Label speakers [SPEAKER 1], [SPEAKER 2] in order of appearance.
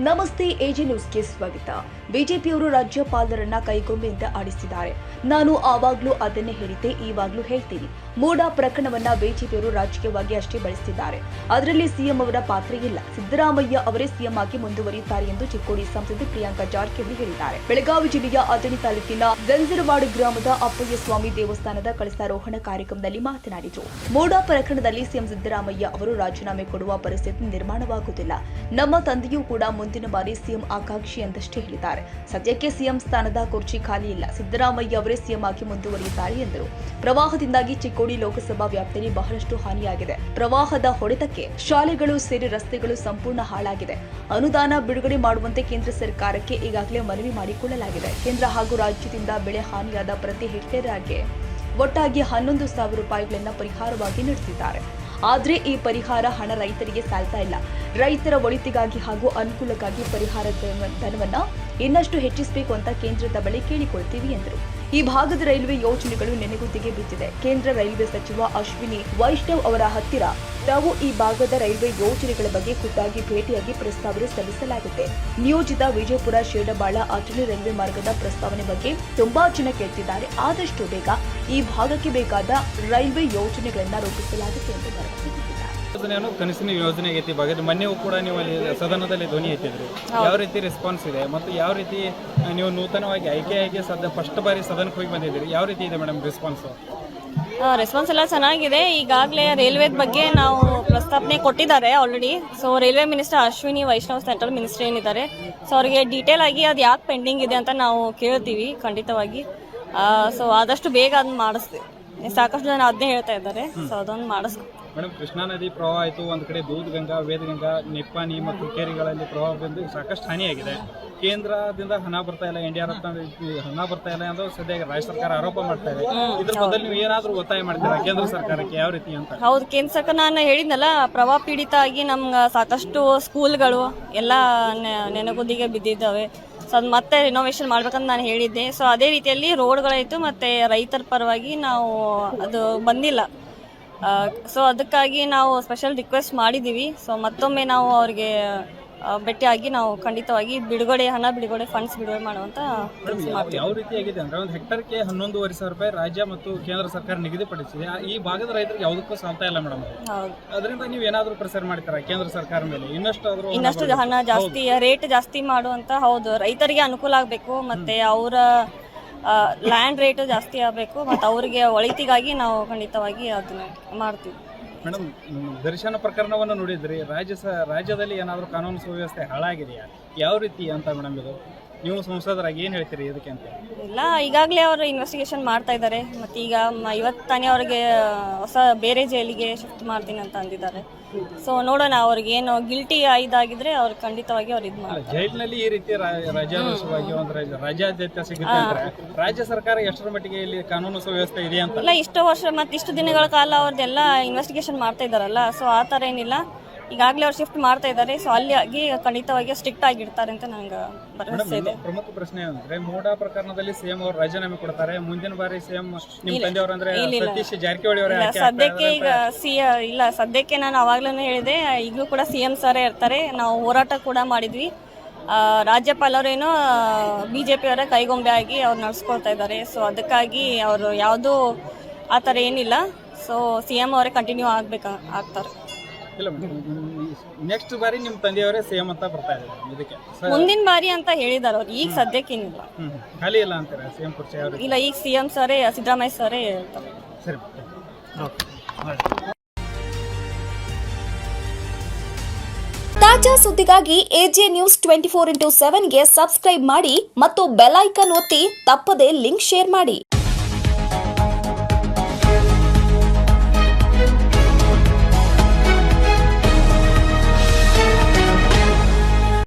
[SPEAKER 1] ನಮಸ್ತೆ ಎಜೆ ನ್ಯೂಸ್ಗೆ ಸ್ವಾಗತ. ಬಿಜೆಪಿಯವರು ರಾಜ್ಯಪಾಲರನ್ನ ಕೈಗೊಂಬೆಯಿಂದ ಆಡಿಸಿದ್ದಾರೆ. ನಾನು ಆವಾಗ್ಲೂ ಅದನ್ನೇ ಹೇಳಿದ್ದೆ, ಈವಾಗ್ಲೂ ಹೇಳ್ತೀನಿ. ಮೂಡಾ ಪ್ರಕರಣವನ್ನ ಬಿಜೆಪಿಯವರು ರಾಜಕೀಯವಾಗಿ ಅಷ್ಟೇ ಬಳಸಿದ್ದಾರೆ. ಅದರಲ್ಲಿ ಸಿಎಂ ಅವರ ಪಾತ್ರ ಇಲ್ಲ. ಸಿದ್ದರಾಮಯ್ಯ ಅವರೇ ಸಿಎಂ ಆಗಿ ಮುಂದುವರಿಯುತ್ತಾರೆ ಎಂದು ಚಿಕ್ಕೋಡಿ ಸಂಸದೆ ಪ್ರಿಯಾಂಕಾ ಜಾರಕಿಹೊಳಿ ಹೇಳಿದ್ದಾರೆ. ಬೆಳಗಾವಿ ಜಿಲ್ಲೆಯ ಅಥಣಿ ತಾಲೂಕಿನ ಗಂಜರವಾಡ ಗ್ರಾಮದ ಅಪ್ಪಯ್ಯ ಸ್ವಾಮಿ ದೇವಸ್ಥಾನದ ಕಳಸಾರೋಹಣ ಕಾರ್ಯಕ್ರಮದಲ್ಲಿ ಮಾತನಾಡಿದರು. ಮೂಡಾ ಪ್ರಕರಣದಲ್ಲಿ ಸಿಎಂ ಸಿದ್ದರಾಮಯ್ಯ ಅವರು ರಾಜೀನಾಮೆ ಕೊಡುವ ಪರಿಸ್ಥಿತಿ ನಿರ್ಮಾಣವಾಗುವುದಿಲ್ಲ. ನಮ್ಮ ತಂದೆಯೂ ಕೂಡ ಮುಂದಿನ ಬಾರಿ ಸಿಎಂ ಆಕಾಂಕ್ಷಿ ಎಂದಷ್ಟೇ ಹೇಳಿದ್ದಾರೆ. ಸದ್ಯಕ್ಕೆ ಸಿಎಂ ಸ್ಥಾನದ ಕುರ್ಚಿ ಖಾಲಿ ಇಲ್ಲ. ಸಿದ್ದರಾಮಯ್ಯ ಅವರೇ ಸಿಎಂ ಆಗಿ ಮುಂದುವರಿಯುತ್ತಾರೆ ಎಂದರು. ಪ್ರವಾಹದಿಂದಾಗಿ ಚಿಕ್ಕೋಡಿ ಲೋಕಸಭಾ ವ್ಯಾಪ್ತಿಯಲ್ಲಿ ಬಹಳಷ್ಟು ಹಾನಿಯಾಗಿದೆ. ಪ್ರವಾಹದ ಹೊಡೆತಕ್ಕೆ ಶಾಲೆಗಳು ಸೇರಿ ರಸ್ತೆಗಳು ಸಂಪೂರ್ಣ ಹಾಳಾಗಿದೆ. ಅನುದಾನ ಬಿಡುಗಡೆ ಮಾಡುವಂತೆ ಕೇಂದ್ರ ಸರ್ಕಾರಕ್ಕೆ ಈಗಾಗಲೇ ಮನವಿ ಮಾಡಿಕೊಳ್ಳಲಾಗಿದೆ. ಕೇಂದ್ರ ಹಾಗೂ ರಾಜ್ಯದಿಂದ ಬೆಳೆ ಹಾನಿಯಾದ ಪ್ರತಿ ಹೆಕ್ಟೇರ್ಗೆ ಒಟ್ಟಾಗಿ 11,000 ರೂಪಾಯಿಗಳನ್ನು ಪರಿಹಾರವಾಗಿ ನೀಡುತ್ತಿದ್ದಾರೆ. ಆದರೆ ಈ ಪರಿಹಾರ ಹಣ ರೈತರಿಗೆ ಸಾಲ್ತಾ ಇಲ್ಲ. ರೈತರ ಒಳಿತಿಗಾಗಿ ಹಾಗೂ ಅನುಕೂಲಕ್ಕಾಗಿ ಪರಿಹಾರ ಧನವನ್ನ ಇನ್ನಷ್ಟು ಹೆಚ್ಚಿಸಬೇಕು ಅಂತ ಕೇಂದ್ರದ ಬಳಿ ಕೇಳಿಕೊಳ್ತೀವಿ ಎಂದರು. ಈ ಭಾಗದ ರೈಲ್ವೆ ಯೋಜನೆಗಳು ನೆನೆಗುದಿಗೆ ಬಿದ್ದಿದೆ. ಕೇಂದ್ರ ರೈಲ್ವೆ ಸಚಿವ ಅಶ್ವಿನಿ ವೈಷ್ಣವ್ ಅವರ ಹತ್ತಿರ ತಾವು ಈ ಭಾಗದ ರೈಲ್ವೆ ಯೋಜನೆಗಳ ಬಗ್ಗೆ ಖುದ್ದಾಗಿ ಭೇಟಿಯಾಗಿ ಪ್ರಸ್ತಾವನೆ ಸಲ್ಲಿಸಲಾಗಿದೆ. ನಿಯೋಜಿತ ವಿಜಯಪುರ ಶೇಡಬಾಳ ಅಥಣಿ ರೈಲ್ವೆ ಮಾರ್ಗದ ಪ್ರಸ್ತಾವನೆ ಬಗ್ಗೆ ತುಂಬಾ ಜನ ಕೇಳ್ತಿದ್ದಾರೆ. ಆದಷ್ಟು ಬೇಗ ಈ ಭಾಗಕ್ಕೆ ಬೇಕಾದ ರೈಲ್ವೆ ಯೋಜನೆಗಳನ್ನ ರೂಪಿಸಲಾಗುತ್ತೆ ಎಂದು ಭರವಸೆ ನೀಡಿದ್ದಾರೆ.
[SPEAKER 2] ಕನಸಿನ ಯೋಜನೆ ಆಗೈತಿ ಬಗ್ಗೆ ಮೊನ್ನೆಯೂ ಕೂಡ ನೀವು ಅಲ್ಲಿ ಸದನದಲ್ಲಿ ಧ್ವನಿ ಎತ್ತಿದ್ರಿ. ಯಾವ ರೀತಿ ರೆಸ್ಪಾನ್ಸ್ ಇದೆ ಮತ್ತು ಯಾವ ರೀತಿ ನೀವು ನೂತನವಾಗಿ ಆಯ್ಕೆಯಾಗಿ ಫಸ್ಟ್ ಬಾರಿ ಸದನಕ್ಕೆ ಹೋಗಿ ಬಂದಿದ್ದೀರಿ, ಯಾವ ರೀತಿ ಇದೆ ಮೇಡಮ್ ರೆಸ್ಪಾನ್ಸ್?
[SPEAKER 3] ರೆಸ್ಪಾನ್ಸ್ ಎಲ್ಲ ಚೆನ್ನಾಗಿದೆ. ಈಗಾಗಲೇ ರೈಲ್ವೆ ಬಗ್ಗೆ ನಾವು ಪ್ರಸ್ತಾವನೆ ಕೊಟ್ಟಿದ್ದಾರೆ already. So railway minister Ashwini Vaishnaw central minister ಏನಿದ್ದಾರೆ, ಸೊ ಅವರಿಗೆ ಡೀಟೇಲ್ ಆಗಿ ಅದು ಯಾಕೆ ಪೆಂಡಿಂಗ್ ಇದೆ ಅಂತ ನಾವು ಕೇಳ್ತೀವಿ ಖಂಡಿತವಾಗಿ. ಸೊ ಆದಷ್ಟು ಬೇಗ ಅದನ್ನ ಮಾಡಿಸ್ತೀವಿ. ಸಾಕಷ್ಟು ಜನ ಅದನ್ನೇ ಹೇಳ್ತಾ ಇದ್ದಾರೆ. ಸೊ ಅದೊಂದು ಮಾಡಿಸ್ತೀವಿ.
[SPEAKER 2] ಮೇಡಮ್, ಕೃಷ್ಣಾ ನದಿ ಪ್ರವಾಹ ಆಯಿತು. ಒಂದು ಕಡೆ ದೂಧಗಂಗಾ, ವೇದಗಂಗಾ, ನಿಪ್ಪಾಣಿ ಮತ್ತು ಕೇರಿಗಳಲ್ಲಿ ಪ್ರವಾಹ ಬಂದು ಸಾಕಷ್ಟು ಹಾನಿಯಾಗಿದೆ. ಕೇಂದ್ರದಿಂದ ಹಣ ಬರ್ತಾ ಇಲ್ಲ, NDRF ಹಣ ಬರ್ತಾ ಇಲ್ಲ ಎಂದು ಸದ್ಯ ರಾಜ್ಯ ಸರ್ಕಾರ ಆರೋಪ ಮಾಡ್ತಾ ಇದೆ. ಇದ್ರ ಬದಲು ನೀವು ಏನಾದರೂ ಒತ್ತಾಯ ಮಾಡ್ತೀರಾ ಕೇಂದ್ರ ಸರ್ಕಾರಕ್ಕೆ, ಯಾವ ರೀತಿ ಅಂತ?
[SPEAKER 3] ಹೌದು, ಕೇಂದ್ರ ಸರ್ಕಾರ ನಾನು ಹೇಳಿದ್ನಲ್ಲ, ಪ್ರವಾಹ ಪೀಡಿತ ಆಗಿ ನಮ್ಗೆ ಸಾಕಷ್ಟು ಸ್ಕೂಲ್ಗಳು ಎಲ್ಲ ನೆನೆಗುದಿಗೆ ಬಿದ್ದಿದ್ದಾವೆ. ಸೊ ಅದು ಮತ್ತೆ ರಿನೋವೇಷನ್ ಮಾಡ್ಬೇಕಂತ ನಾನು ಹೇಳಿದ್ದೆ. ಸೊ ಅದೇ ರೀತಿಯಲ್ಲಿ ರೋಡ್ಗಳಾಯಿತು ಮತ್ತು ರೈತರ ಪರವಾಗಿ ನಾವು ಅದು ಬಂದಿಲ್ಲ. ಸೊ ಅದಕ್ಕಾಗಿ ನಾವು ಸ್ಪೆಷಲ್ ರಿಕ್ವೆಸ್ಟ್ ಮಾಡಿದ್ದೀವಿ. ಸೊ ಮತ್ತೊಮ್ಮೆ ನಾವು ಅವ್ರಿಗೆ ಭೇಟಿಯಾಗಿ ನಾವು ಖಂಡಿತವಾಗಿ ಹಣ ಬಿಡುಗಡೆ ಫಂಡ್ಸ್ ಬಿಡುಗಡೆ ಮಾಡುವಂತ
[SPEAKER 2] ಯಾವ ರೀತಿಯಾಗಿದೆ ಅಂದ್ರೆ ಒಂದು ಹೆಕ್ಟರ್ಗೆ 11,500 ರೂಪಾಯಿ ರಾಜ್ಯ ಮತ್ತು ಕೇಂದ್ರ ಸರ್ಕಾರ ನಿಗದಿಪಡಿಸಿದೆ. ಈ ಭಾಗದ ರೈತರಿಗೆ ಯಾವುದಕ್ಕೂ ಸಾಲ್ತಾ ಇಲ್ಲ ಮೇಡಮ್. ಅದರಿಂದ ನೀವು ಏನಾದರೂ ಪ್ರೆಸರ್ ಮಾಡ್ತೀರಾ ಕೇಂದ್ರ ಸರ್ಕಾರ ಮೇಲೆ ಇನ್ನಷ್ಟು
[SPEAKER 3] ಹಣ ಜಾಸ್ತಿ ರೇಟ್ ಜಾಸ್ತಿ ಮಾಡುವಂತ? ಹೌದು, ರೈತರಿಗೆ ಅನುಕೂಲ ಆಗಬೇಕು ಮತ್ತೆ ಅವರ ಲ್ಯಾಂಡ್ ರೇಟ್ ಜಾಸ್ತಿ ಆಗಬೇಕು ಮತ್ತು ಅವರಿಗೆ ಒಳಿತಿಗಾಗಿ ನಾವು ಖಂಡಿತವಾಗಿ ಅದನ್ನ ಮಾಡ್ತೀವಿ.
[SPEAKER 2] ಮೇಡಮ್, ದರ್ಶನ ಪ್ರಕರಣವನ್ನು ನೋಡಿದ್ರಿ. ರಾಜ್ಯದಲ್ಲಿ ಏನಾದರೂ ಕಾನೂನು ಸುವ್ಯವಸ್ಥೆ ಹಾಳಾಗಿದೆಯಾ, ಯಾವ ರೀತಿ ಅಂತ ಮೇಡಮ್? ಇದು ನೀವು ಸಂಸದರಾಗಿ ಏನು ಹೇಳ್ತೀರಿ ಇದಕ್ಕೆ ಅಂತ?
[SPEAKER 3] ಇಲ್ಲ, ಈಗಾಗಲೇ ಅವರು ಇನ್ವೆಸ್ಟಿಗೇಷನ್ ಮಾಡ್ತಾ ಇದ್ದಾರೆ. ಮತ್ತು ಈಗ ಇವತ್ತು ತಾನೇ ಅವ್ರಿಗೆ ಬೇರೆ ಜೈಲಿಗೆ ಶಿಫ್ಟ್ ಮಾಡ್ತೀನಿ ಅಂತ ಅಂದಿದ್ದಾರೆ. ಸೊ ನೋಡೋಣ, ಅವ್ರಿಗೆ ಏನು ಗಿಲ್ಟಿ ಇದಾಗಿದ್ರೆ ಅವ್ರು ಖಂಡಿತವಾಗಿ ಅವ್ರು ಇದು ಮಾಡ್ತಾರೆ.
[SPEAKER 2] ಜೈಲಿನಲ್ಲಿ ಈ ರೀತಿ ರಾಜ್ಯಾದೇಶವಾಗಿ ಒಂದು ರಾಜ್ಯಾದ್ಯಂತ ಸಿಗುತ್ತೆ ಅಂದ್ರೆ ರಾಜ್ಯ ಸರ್ಕಾರ ಎಷ್ಟರ ಮಟ್ಟಿಗೆ ಇಲ್ಲಿ ಕಾನೂನು ಸುವ್ಯವಸ್ಥೆ ಇದೆ ಅಂತ?
[SPEAKER 3] ಇಲ್ಲ, ಇಷ್ಟು ವರ್ಷ ಮತ್ತು ಇಷ್ಟು ದಿನಗಳ ಕಾಲ ಅವ್ರದ್ದೆಲ್ಲ ಇನ್ವೆಸ್ಟಿಗೇಷನ್ ಮಾಡ್ತಾ ಇದ್ದಾರಲ್ಲ. ಸೊ ಆ ಥರ ಏನಿಲ್ಲ, ಈಗಾಗಲೇ ಅವ್ರು ಶಿಫ್ಟ್ ಮಾಡ್ತಾ ಇದ್ದಾರೆ. ಸೊ ಅಲ್ಲಿ ಖಂಡಿತವಾಗಿ ಸ್ಟ್ರಿಕ್ಟ್ ಆಗಿರ್ತಾರೆ ಅಂತ ನಂಗೆ ಭರವಸೆ ಇದೆ.
[SPEAKER 2] ಪ್ರಮುಖ ಪ್ರಶ್ನೆ ಅಂದ್ರೆ ಮೂಡಾ ಪ್ರಕರಣದಲ್ಲಿ ಸಿಎಂ ಅವರು ರಾಜೀನಾಮೆ ಕೊಡ್ತಾರೆ. ಮುಂದಿನ ಬಾರಿ ಸಿಎಂ ನಿಮ್ಮ ತಂದೆಯವರು ಅಂದ್ರೆ ಸತೀಶ್ ಜಾರಕಿಹೊಳಿ ಅವರೇ
[SPEAKER 3] ಸದ್ಯಕ್ಕೆ ಈಗ ಸದ್ಯಕ್ಕೆ ನಾನು ಅವಾಗ್ಲೂ ಹೇಳಿದೆ, ಈಗಲೂ ಕೂಡ ಸಿಎಂ ಸರೇ ಇರ್ತಾರೆ. ನಾವು ಹೋರಾಟ ಕೂಡ ಮಾಡಿದ್ವಿ. ರಾಜ್ಯಪಾಲರೇನೋ BJP ಅವರ ಕೈಗೊಂಬೆ ಆಗಿ ಅವ್ರು ನಡೆಸ್ಕೊಳ್ತಾ ಇದ್ದಾರೆ. ಸೊ ಅದಕ್ಕಾಗಿ ಅವರು ಯಾವುದೂ ಆ ಥರ ಏನಿಲ್ಲ. ಸೊ ಸಿಎಂ ಅವರೇ ಕಂಟಿನ್ಯೂ ಆಗ್ತಾರೆ.
[SPEAKER 2] ಇಲ್ಲ, ನೆಕ್ಸ್ಟ್ ಬಾರಿ ನಿಮ್ಮ ತಂದೆಯವರೇ ಸಿಎಂ ಅಂತ ಬರ್ತಾ ಇದ್ದಾರೆ. ಇದಕ್ಕೆ
[SPEAKER 3] ಮುಂದಿನ ಬಾರಿ ಅಂತ ಹೇಳಿದಾರೆ ಅವ್ರು. ಈಗ ಸದ್ಯಕ್ಕೆ ಏನಿಲ್ಲ,
[SPEAKER 2] ಖಾಲಿ ಇಲ್ಲ ಅಂತಾರೆ ಸಿಎಂ ಕುರ್ಚಿ.
[SPEAKER 3] ಇಲ್ಲ, ಈಗ ಸಿಎಂ ಸರೇ ಸಿದ್ದರಾಮಯ್ಯ ಸರೇ ಹೇಳ್ತಾರೆ.
[SPEAKER 2] ಸರಿ.
[SPEAKER 1] ತಾಜಾ ಸುದ್ದಿಗಾಗಿ ಎಜೆ ನ್ಯೂಸ್ 24x7 ಗೆ ಸಬ್ಸ್ಕ್ರೈಬ್ ಮಾಡಿ ಮತ್ತು ಬೆಲ್ ಐಕಾನ್ ಒತ್ತಿ ತಪ್ಪದೇ ಲಿಂಕ್ ಶೇರ್ ಮಾಡಿ.